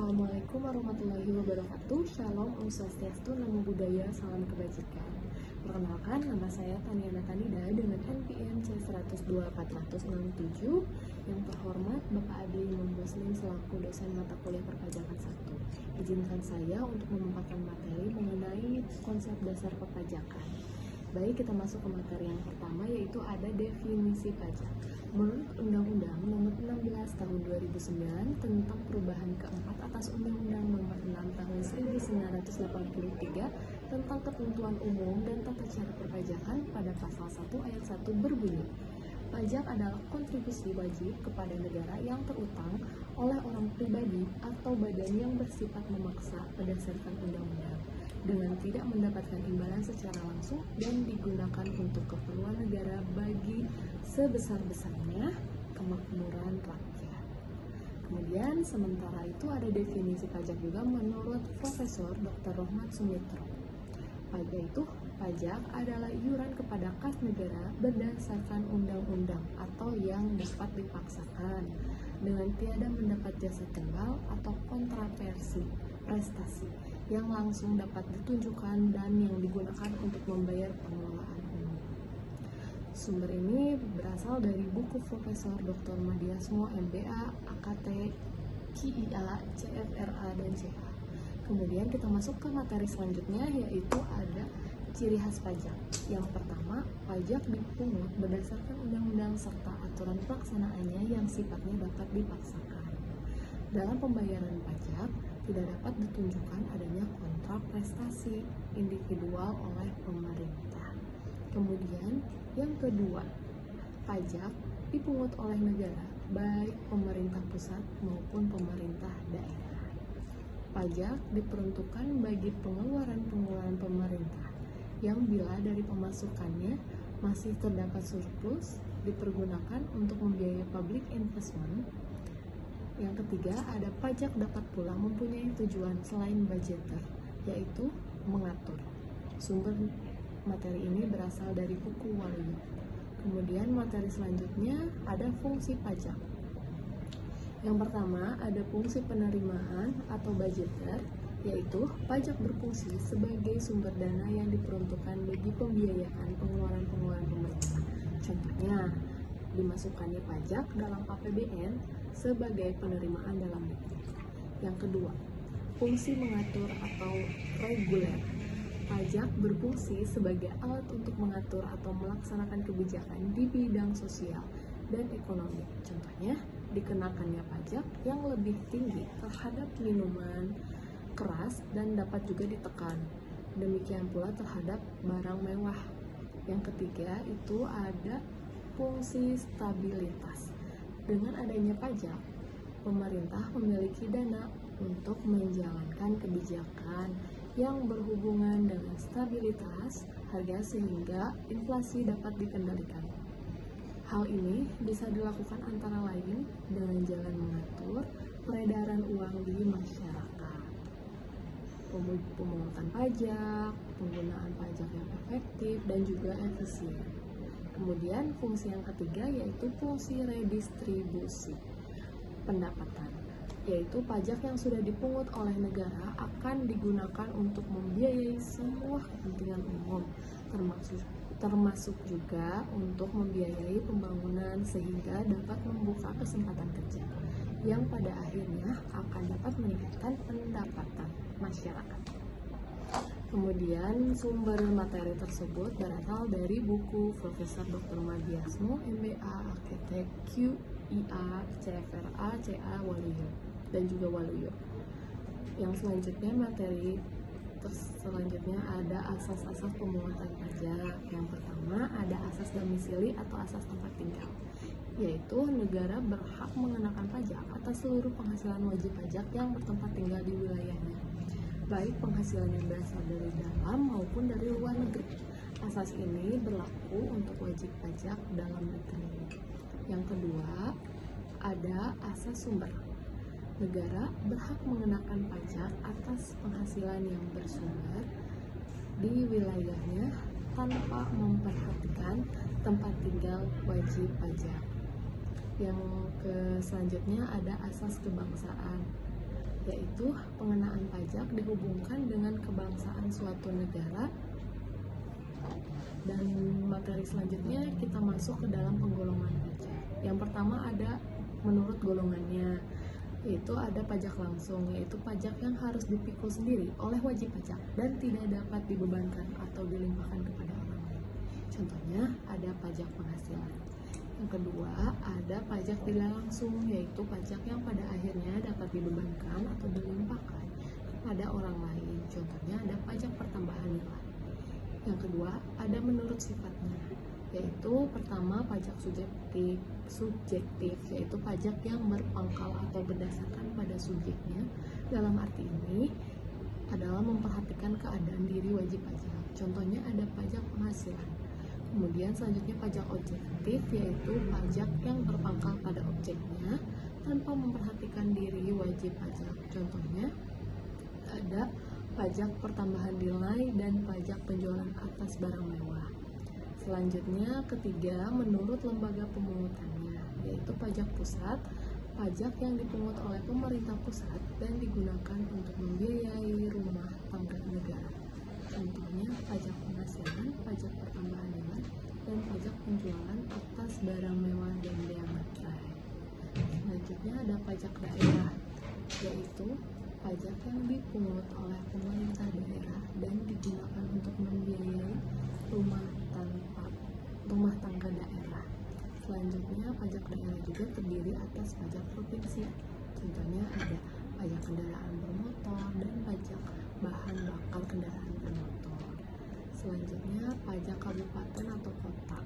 Assalamualaikum warahmatullahi wabarakatuh. Shalom, Om Swastiastu, Namo Buddhaya, Salam Kebajikan. Perkenalkan, nama saya Taniana Tanida dengan NPM C102-467. Yang terhormat Bapak Ade Imam Muslim selaku dosen mata kuliah perpajakan 1. Izinkan saya untuk memaparkan materi mengenai konsep dasar perpajakan. Baik, kita masuk ke materi yang pertama, yaitu ada definisi pajak. Menurut Undang-Undang Nomor 16 Tahun 2009 tentang perubahan keempat atas Undang-Undang Nomor 6 Tahun 1983 tentang ketentuan umum dan tata cara perpajakan, pada pasal 1 ayat 1 berbunyi, pajak adalah kontribusi wajib kepada negara yang terutang oleh orang pribadi atau badan yang bersifat memaksa berdasarkan undang-undang dengan tidak mendapatkan imbalan secara langsung dan digunakan untuk keperluan negara bagi sebesar-besarnya kemakmuran rakyat. Kemudian sementara itu ada definisi pajak juga menurut Profesor Dr. Rohmat Sumitro. Pajak adalah iuran kepada kas negara berdasarkan undang-undang atau yang dapat dipaksakan dengan tiada mendapat jasa tunggal atau kontraversi prestasi yang langsung dapat ditunjukkan dan yang digunakan untuk membayar pengelolaan umum. Sumber ini berasal dari buku Profesor Dr. Madiasmo, MBA, AKT, KIA, CFRA, dan CH. Kemudian kita masuk ke materi selanjutnya, yaitu ada ciri khas pajak. Yang pertama, pajak dipungut berdasarkan undang-undang serta aturan pelaksanaannya yang sifatnya dapat dipaksakan. Dalam pembayaran pajak, tidak dapat ditunjukkan adanya kontrak prestasi individual oleh pemerintah. Kemudian, yang kedua, pajak dipungut oleh negara, baik pemerintah pusat maupun pemerintah daerah. Pajak diperuntukkan bagi pengeluaran pemerintah yang bila dari pemasukannya masih terdapat surplus dipergunakan untuk membiayai public investment. Yang ketiga, ada pajak dapat pula mempunyai tujuan selain budgeter, yaitu mengatur. Sumber materi ini berasal dari buku Waluyo. Kemudian materi selanjutnya ada fungsi pajak. Yang pertama, ada fungsi penerimaan atau budgeter, yaitu pajak berfungsi sebagai sumber dana yang diperuntukkan bagi pembiayaan pengeluaran pemerintah. Contohnya, dimasukkannya pajak dalam APBN sebagai penerimaan dalam negeri. Yang kedua, fungsi mengatur atau reguler. Pajak berfungsi sebagai alat untuk mengatur atau melaksanakan kebijakan di bidang sosial dan ekonomi. Contohnya, dikenakannya pajak yang lebih tinggi terhadap minuman keras dan dapat juga ditekan. Demikian pula terhadap barang mewah. Yang ketiga itu ada fungsi stabilitas. Dengan adanya pajak, pemerintah memiliki dana untuk menjalankan kebijakan yang berhubungan dengan stabilitas harga sehingga inflasi dapat dikendalikan. Hal ini bisa dilakukan antara lain dengan jalan mengatur peredaran uang di masyarakat, pemungutan pajak, penggunaan pajak yang efektif dan juga efisien. Kemudian fungsi yang ketiga yaitu fungsi redistribusi pendapatan, yaitu pajak yang sudah dipungut oleh negara akan digunakan untuk membiayai semua kepentingan umum, termasuk juga untuk membiayai pembangunan sehingga dapat membuka kesempatan kerja yang pada akhirnya akan dapat meningkatkan pendapatan masyarakat. Kemudian sumber materi tersebut berasal dari buku Profesor Dr. Madiasmo, MBA, AKT, QIA, CFRA, CA, Waluyo, dan juga Waluyo. Yang selanjutnya materi selanjutnya ada asas-asas pemungutan pajak. Yang pertama ada asas domisili atau asas tempat tinggal, yaitu negara berhak mengenakan pajak atas seluruh penghasilan wajib pajak yang bertempat tinggal di wilayahnya, baik penghasilan yang berasal dari dalam maupun dari luar negeri. Asas ini berlaku untuk wajib pajak dalam negeri. Yang kedua, ada asas sumber. Negara berhak mengenakan pajak atas penghasilan yang bersumber di wilayahnya tanpa memperhatikan tempat tinggal wajib pajak. Yang selanjutnya ada asas kebangsaan. yaitu pengenaan pajak dihubungkan dengan kebangsaan suatu negara. Dan materi selanjutnya kita masuk ke dalam penggolongan pajak. Yang pertama ada menurut golongannya, yaitu ada pajak langsung, yaitu pajak yang harus dipikul sendiri oleh wajib pajak dan tidak dapat dibebankan atau dilimpahkan kepada orang lain. Contohnya ada pajak penghasilan. Yang kedua ada pajak tidak langsung, yaitu pajak yang pada akhirnya dapat dibebankan atau dilimpahkan kepada orang lain. Contohnya ada pajak pertambahan nilai. Yang kedua ada menurut sifatnya, yaitu pertama pajak subjektif, yaitu pajak yang berpangkal atau berdasarkan pada subjeknya. Dalam arti ini adalah memperhatikan keadaan diri wajib pajak. Contohnya ada pajak penghasilan. Kemudian selanjutnya pajak objektif, yaitu pajak yang berpangkal pada objeknya tanpa memperhatikan diri wajib pajak. Contohnya ada pajak pertambahan nilai dan pajak penjualan atas barang mewah. Selanjutnya ketiga menurut lembaga pemungutannya, yaitu pajak pusat, pajak yang dipungut oleh pemerintah pusat dan digunakan untuk membiayai rumah tangga negara. Contohnya pajak penghasilan, pajak pertambahan nilai, dan pajak penjualan atas barang mewah dan bea materai. Selanjutnya ada pajak daerah, yaitu pajak yang dipungut oleh pemerintah daerah dan digunakan untuk membiayai rumah tangga daerah. Selanjutnya pajak daerah juga terdiri atas pajak provinsi. Contohnya ada pajak kendaraan bermotor dan pajak bahan bakar kendaraan bermotor. Selanjutnya pajak kabupaten atau kota.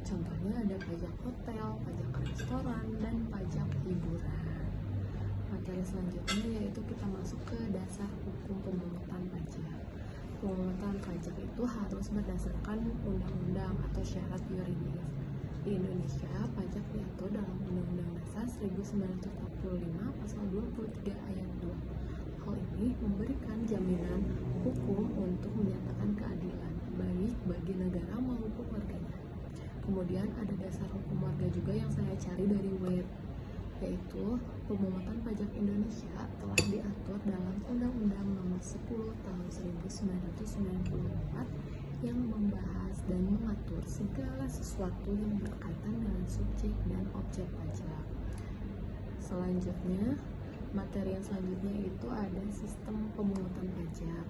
Contohnya ada pajak hotel, pajak restoran, dan pajak hiburan. Materi selanjutnya yaitu kita masuk ke dasar hukum pemungutan pajak. Pemungutan pajak itu harus berdasarkan undang-undang atau syarat yuridis. Di Indonesia, pajak diatur dalam Undang-Undang Dasar 1945 pasal 23 ayat 2. Hal ini memberikan jaminan hukum untuk menyatakan keadilan baik bagi negara maupun warganya. Kemudian ada dasar hukum warga juga yang saya cari dari web, yaitu pemungutan pajak Indonesia telah diatur dalam Undang-Undang Nomor 10 Tahun 1994 yang membahas dan mengatur segala sesuatu yang berkaitan dengan subjek dan objek pajak. Selanjutnya, materi yang selanjutnya itu ada sistem pemungutan pajak.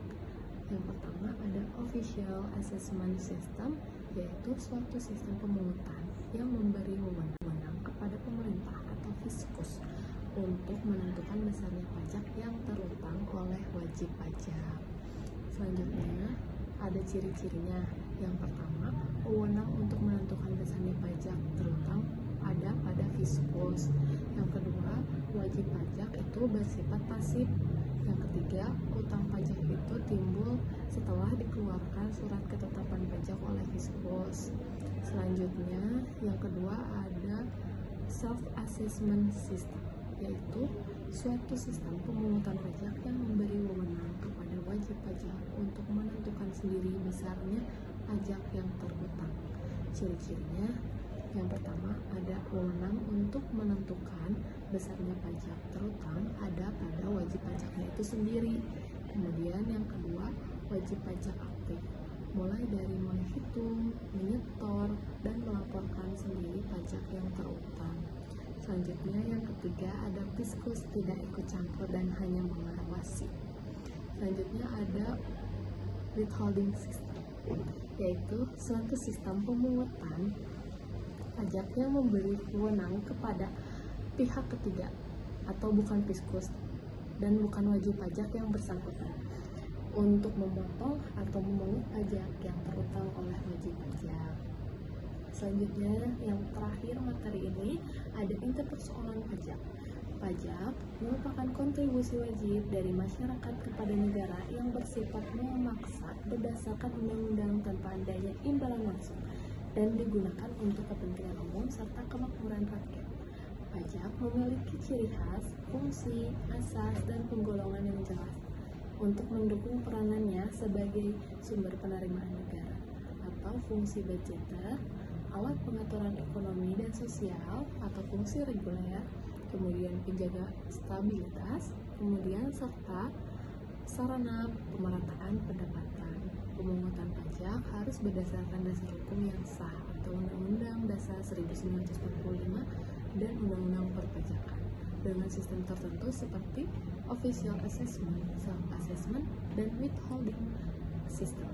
Yang pertama ada Official Assessment System, yaitu suatu sistem pemungutan yang memberi wewenang kepada pemerintah atau fiskus untuk menentukan besarnya pajak yang terutang oleh wajib pajak. Selanjutnya ada ciri-cirinya. Yang pertama, wewenang untuk menentukan besarnya pajak terutang ada pada fiskus. Yang kedua, wajib pajak itu bersifat pasif. Yang ketiga, utang pajak itu timbul setelah dikeluarkan surat ketetapan pajak oleh fiskus. Selanjutnya, yang kedua ada self-assessment system, yaitu suatu sistem pemungutan pajak yang memberi wewenang kepada wajib pajak untuk menentukan sendiri besarnya pajak yang terhutang. Ciri-cirinya, yang pertama ada wewenang untuk menentukan besarnya pajak terutang ada pada wajib pajaknya itu sendiri. Kemudian yang kedua, wajib pajak aktif, mulai dari menghitung, menyetor, dan melaporkan sendiri pajak yang terutang. Selanjutnya yang ketiga ada fiskus tidak ikut campur dan hanya mengawasi. Selanjutnya ada withholding system, yaitu suatu sistem pemungutan pajak yang memberi wewenang kepada pihak ketiga atau bukan fiskus dan bukan wajib pajak yang bersangkutan untuk memotong atau memungut pajak yang terutang oleh wajib pajak. Selanjutnya yang terakhir materi ini ada interpersoalan pajak. Pajak merupakan kontribusi wajib dari masyarakat kepada negara yang bersifat memaksa berdasarkan undang-undang tanpa adanya imbalan langsung dan digunakan untuk kepentingan umum serta kemakmuran rakyat. Pajak memiliki ciri khas, fungsi, asas, dan penggolongan yang jelas untuk mendukung peranannya sebagai sumber penerimaan negara atau fungsi budgeter, alat pengaturan ekonomi dan sosial atau fungsi reguler, kemudian penjaga stabilitas, kemudian serta sarana pemerataan pendapatan. Pemungutan pajak harus berdasarkan dasar hukum yang sah atau Undang-Undang Dasar 1945 dan Undang-Undang Perpajakan dengan sistem tertentu seperti official assessment, self-assessment, dan withholding system.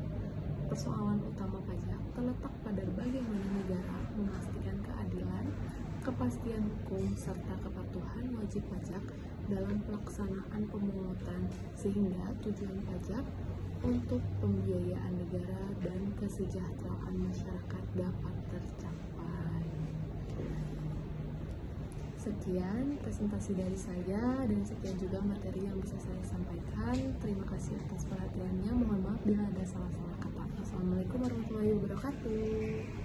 Persoalan utama pajak terletak pada bagaimana negara memastikan keadilan, kepastian hukum, serta kepatuhan wajib pajak dalam pelaksanaan pemungutan sehingga tujuan pajak untuk pembiayaan negara dan kesejahteraan masyarakat dapat tercapai. Sekian presentasi dari saya dan sekian juga materi yang bisa saya sampaikan. Terima kasih atas perhatiannya. Mohon maaf bila ada salah-salah kata. Assalamualaikum warahmatullahi wabarakatuh.